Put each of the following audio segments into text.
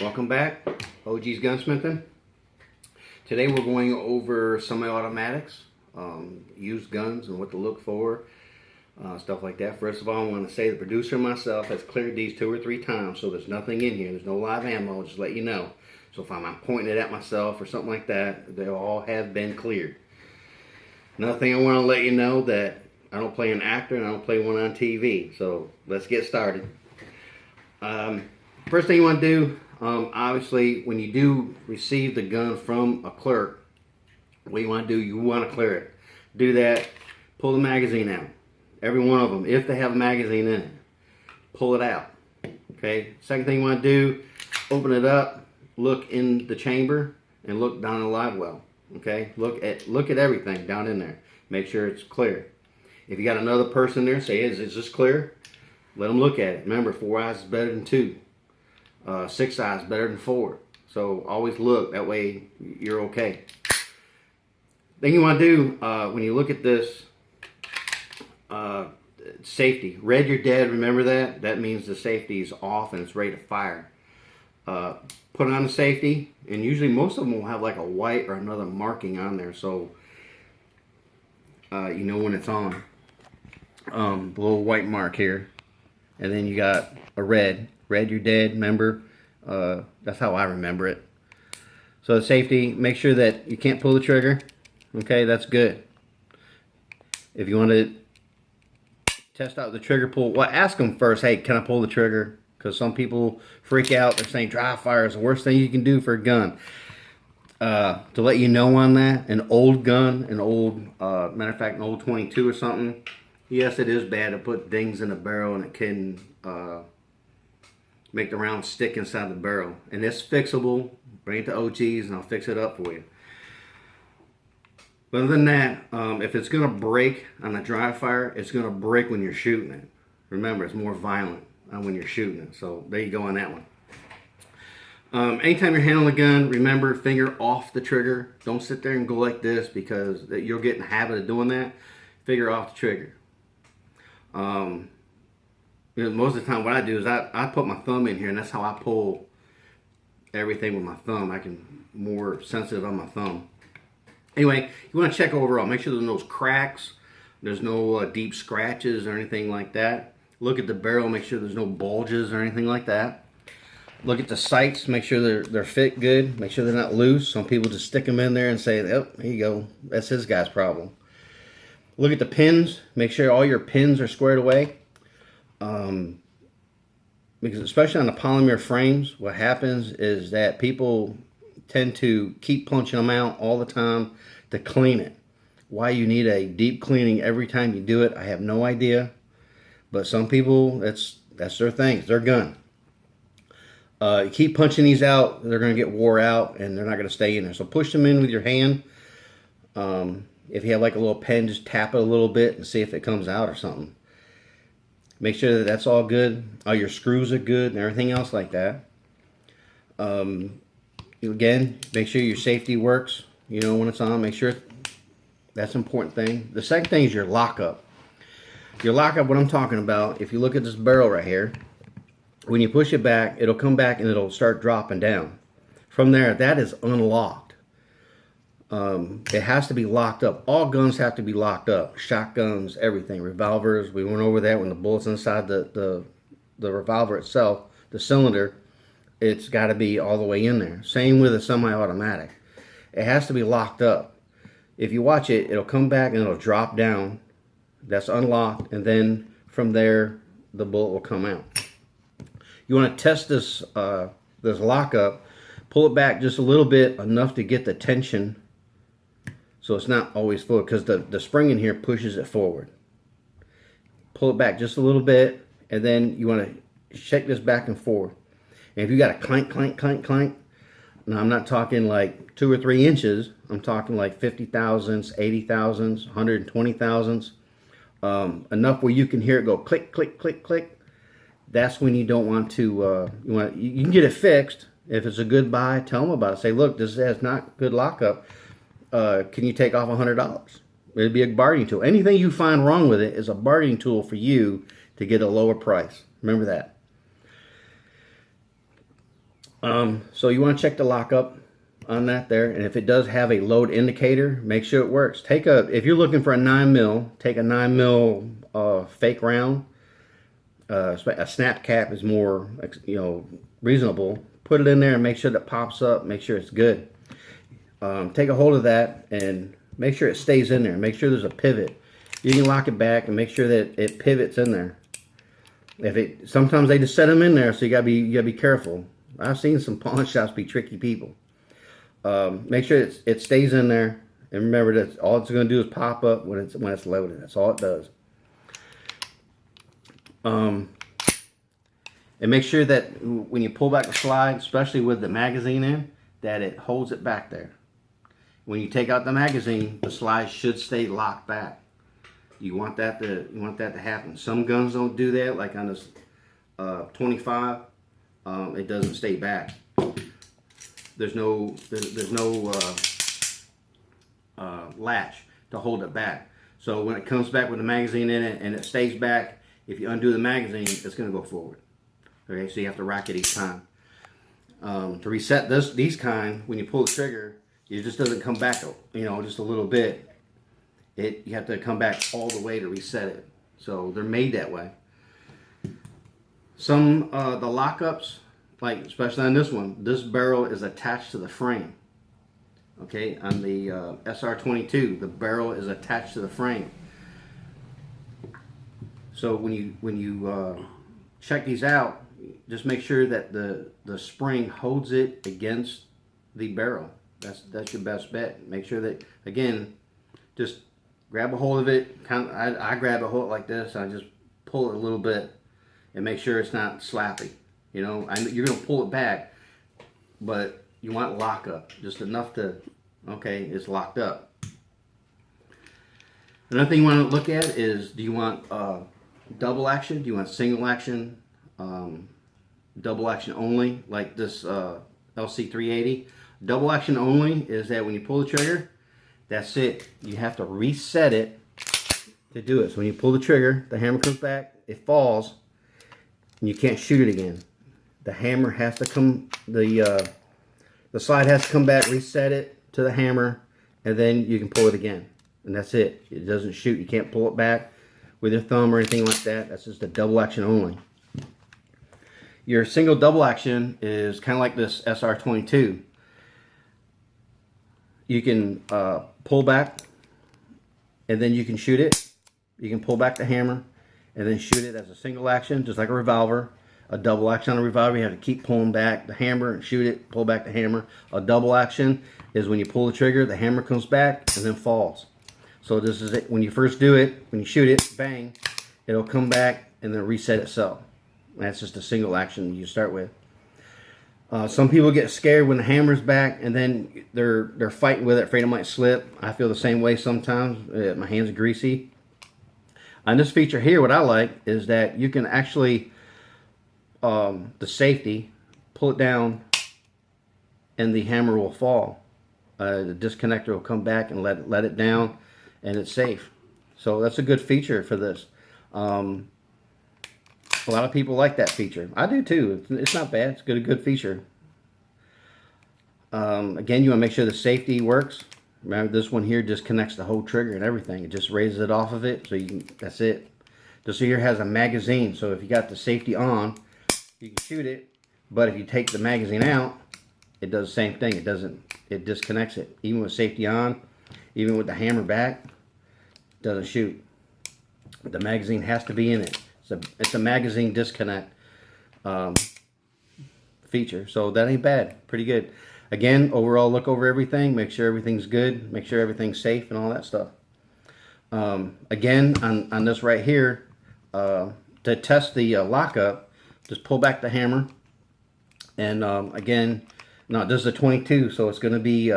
Welcome back, OG's Gunsmithing. Today we're going over semi-automatics, used guns and what to look for, stuff like that. First of all, I want to say the producer and myself has cleared these 2 or 3 times, so there's nothing in here. There's no live ammo, just let you know. So if I'm pointing it at myself or something like that, they all have been cleared. Another thing I want to let you know that I don't play an actor and I don't play one on TV. So let's get started. First thing you want to do, obviously, when you do receive the gun from a clerk, what you want to do, you want to clear it. Do that, pull the magazine out. Every one of them, if they have a magazine in it, pull it out. Okay. Second thing you want to do, open it up, look in the chamber, and look down the live well. Okay. Look at everything down in there. Make sure it's clear. If you got another person there, say, is this clear? Let them look at it. Remember, 4 eyes is better than 2. 6 eyes better than 4. So always look. That way you're okay. Thing you want to do when you look at this, safety. Red, you're dead. Remember that? That means the safety is off and it's ready to fire. Put on the safety, and usually most of them will have like a white or another marking on there, so you know when it's on. The little white mark here, and then you got a red. Red, you're dead. Remember, that's how I remember it. So the safety, make sure that you can't pull the trigger. Okay, that's good. If you want to test out the trigger pull, well, ask them first, hey, can I pull the trigger? Because some people freak out. They're saying dry fire is the worst thing you can do for a gun. To let you know on that, an old gun, matter of fact, an old 22 or something, yes, it is bad to put dings in the barrel, and it can make the round stick inside the barrel. And it's fixable. Bring it to OG's and I'll fix it up for you. But other than that, if it's going to break on a dry fire, it's going to break when you're shooting it. Remember, it's more violent when you're shooting it. So there you go on that one. Anytime you're handling a gun, remember, finger off the trigger. Don't sit there and go like this, because you'll get in the habit of doing that. Finger off the trigger. Most of the time what I do is I put my thumb in here, and that's how I pull everything with my thumb. I can more sensitive on my thumb. Anyway, you want to check overall. Make sure there's no cracks. There's no deep scratches or anything like that. Look at the barrel. Make sure there's no bulges or anything like that. Look at the sights. Make sure they're fit good. Make sure they're not loose. Some people just stick them in there and say, oh, here you go. That's his guy's problem. Look at the pins. Make sure all your pins are squared away. Because especially on the polymer frames, what happens is that people tend to keep punching them out all the time to clean it. Why you need a deep cleaning every time you do it, I have no idea. But some people, that's their thing. It's their gun. You keep punching these out, they're going to get wore out and they're not going to stay in there. So push them in with your hand. If you have like a little pen, just tap it a little bit and see if it comes out or something. Make sure that that's all good. All your screws are good and everything else like that. Again, make sure your safety works. You know when it's on. Make sure that's an important thing. The second thing is your lockup. Your lockup, what I'm talking about, if you look at this barrel right here, when you push it back, it'll come back and it'll start dropping down. From there, that is unlocked. It has to be locked up. All guns have to be locked up. Shotguns, everything. Revolvers, we went over that when the bullet's inside the revolver itself, the cylinder, it's got to be all the way in there. Same with a semi-automatic. It has to be locked up. If you watch it, it'll come back and it'll drop down. That's unlocked, and then from there, the bullet will come out. You want to test this lockup. Pull it back just a little bit, enough to get the tension, so it's not always full, because the spring in here pushes it forward. Pull it back just a little bit, and then you want to shake this back and forth. And if you got a clank, clank, clank, clank, now I'm not talking like 2 or 3 inches. I'm talking like 50 thousandths, 80 thousandths, 120 thousandths. Enough where you can hear it go click, click, click, click. That's when you don't want to, you can get it fixed. If it's a good buy, tell them about it. Say, look, this has not good lockup. Can you take off $100? It'd be a bargaining tool. Anything you find wrong with it is a bargaining tool for you to get a lower price. Remember that. So you want to check the lockup on that there, and if it does have a load indicator, make sure it works. If you're looking for a 9mm, take a 9mm fake round. A snap cap is more, reasonable. Put it in there and make sure that pops up. Make sure it's good. Take a hold of that and make sure it stays in there. Make sure there's a pivot. You can lock it back and make sure that it pivots in there. Sometimes they just set them in there, so you gotta be careful. I've seen some pawn shops be tricky people. Make sure it stays in there, and remember that all it's going to do is pop up when it's loaded. That's all it does. And make sure that when you pull back the slide, especially with the magazine in, that it holds it back there. When you take out the magazine, the slide should stay locked back. You want that to happen. Some guns don't do that, like on this 25. It doesn't stay back. There's no latch to hold it back. So when it comes back with the magazine in it and it stays back, if you undo the magazine, it's going to go forward. Okay, so you have to rack it each time. To reset these kind, when you pull the trigger, it just doesn't come back, just a little bit. You have to come back all the way to reset it. So they're made that way. Some the lockups, like especially on this one, this barrel is attached to the frame. Okay, on the SR22, the barrel is attached to the frame. So when you check these out, just make sure that the spring holds it against the barrel. That's your best bet. Make sure that, again, just grab a hold of it. I grab a hold like this. I just pull it a little bit and make sure it's not slappy. You're gonna pull it back, but you want lockup, just enough to, okay, it's locked up. Another thing you want to look at is, do you want double action? Do you want single action? Double action only, like this LC380. Double action only is that when you pull the trigger, that's it. You have to reset it to do it. So when you pull the trigger, the hammer comes back, it falls, and you can't shoot it again. The hammer has to come, the slide has to come back, reset it to the hammer, and then you can pull it again. And that's it. It doesn't shoot. You can't pull it back with your thumb or anything like that. That's just a double action only. Your single double action is kind of like this SR22. You can pull back and then you can shoot it. You can pull back the hammer and then shoot it as a single action, just like a revolver. A double action on a revolver, you have to keep pulling back the hammer and shoot it, pull back the hammer. A double action is when you pull the trigger, the hammer comes back and then falls. So this is it. When you first do it, when you shoot it, bang, it'll come back and then reset itself. That's just a single action you start with. Some people get scared when the hammer's back and then they're fighting with it, afraid it might slip. I feel the same way sometimes. My hands are greasy. On this feature here, what I like is that you can actually, the safety, pull it down and the hammer will fall. The disconnector will come back and let it down, and it's safe. So that's a good feature for this. A lot of people like that feature. I do too. It's not bad. It's a good feature. Again, you want to make sure the safety works. Remember, this one here disconnects the whole trigger and everything. It just raises it off of it, so you can. That's it. This here has a magazine, so if you got the safety on, you can shoot it. But if you take the magazine out, it does the same thing. It disconnects it. Even with safety on, even with the hammer back, it doesn't shoot. The magazine has to be in it. It's a magazine disconnect feature, so that ain't bad. Pretty good. Again, overall look over everything, make sure everything's good, make sure everything's safe and all that stuff. Again, on this right here, to test the lockup, just pull back the hammer, and again, no, this is a 22, so it's going to be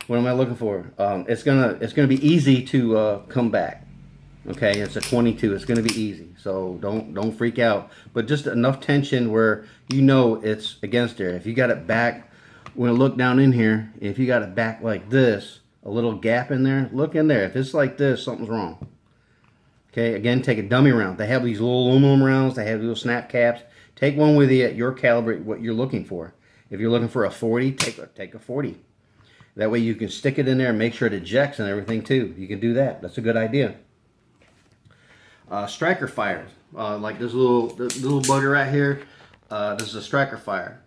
what am I looking for? It's gonna be easy to come back. Okay, it's a 22. It's gonna be easy, so don't freak out. But just enough tension where you know it's against there. If you got it back, when I look down in here, if you got it back like this, a little gap in there, look in there. If it's like this, something's wrong. Okay, again, take a dummy round. They have these little aluminum rounds. They have little snap caps. Take one with you at your caliber, what you're looking for. If you're looking for a 40, take a 40. That way you can stick it in there and make sure it ejects and everything too. You can do that. That's a good idea. Striker fires, like this little bugger right here. This is a striker fire.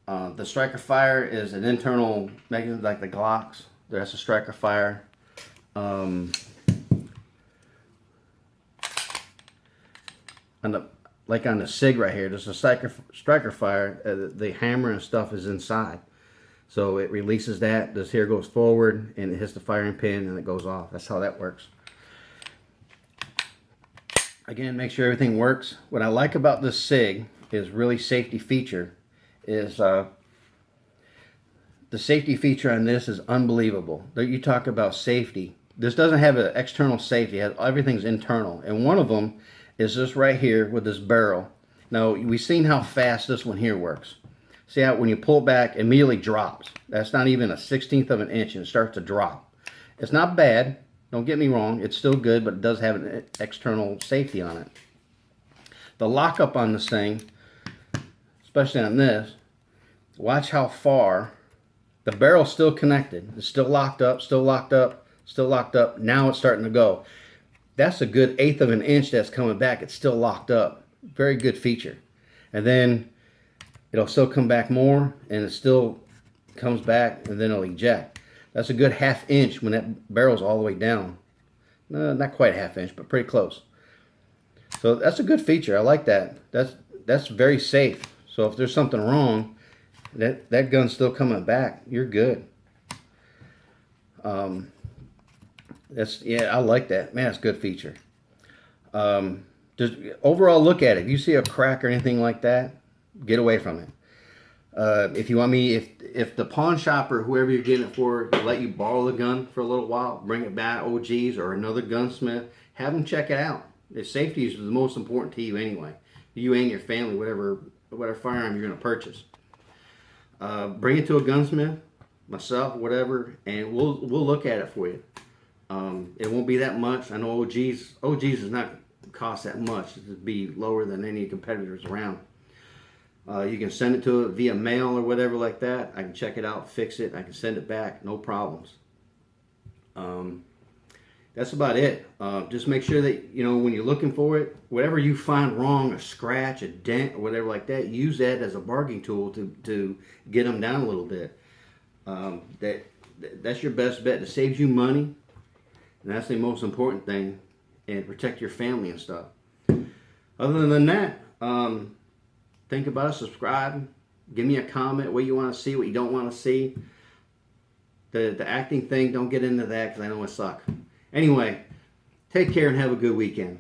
The striker fire is an internal mechanism like the Glocks. That's a striker fire. Like on the SIG right here, there's a striker fire. The hammer and stuff is inside. So it releases that. This here goes forward and it hits the firing pin and it goes off. That's how that works. Again, make sure everything works. What I like about this SIG is really safety feature. The safety feature on this is unbelievable. You talk about safety. This doesn't have an external safety. Everything's internal. And one of them is this right here with this barrel. Now, we've seen how fast this one here works. See how when you pull back, it immediately drops. That's not even a 1/16 of an inch and it starts to drop. It's not bad. Don't get me wrong. It's still good, but it does have an external safety on it. The lockup on this thing, especially on this, watch how far the barrel's still connected. It's still locked up, still locked up, still locked up. Now it's starting to go. That's a good 1/8 of an inch that's coming back. It's still locked up. Very good feature. And then it'll still come back more, and it still comes back, and then it'll eject. That's a good 1/2 inch when that barrel's all the way down. No, not quite 1/2 inch, but pretty close. So that's a good feature. I like that. That's very safe. So if there's something wrong, that gun's still coming back. You're good. Yeah, I like that. Man, that's a good feature. Just overall look at it. If you see a crack or anything like that, get away from it. If you want me, if the pawn shop or whoever you're getting it for let you borrow the gun for a little while, bring it back, OGs or another gunsmith, have them check it out. The safety is the most important to you anyway. You and your family, whatever firearm you're going to purchase. Bring it to a gunsmith, myself, whatever, and we'll look at it for you. It won't be that much. I know OGs does not cost that much. It'd be lower than any competitors around. You can send it to it via mail or whatever like that. I can check it out, fix it. I can send it back, no problems. That's about it. Just make sure that, when you're looking for it, whatever you find wrong, a scratch, a dent, or whatever like that, use that as a bargaining tool to get them down a little bit. That's your best bet. It saves you money, and that's the most important thing, and protect your family and stuff. Other than that, think about it, subscribe, give me a comment, what you want to see, what you don't want to see. The acting thing, don't get into that because I know it sucks. Anyway, take care and have a good weekend.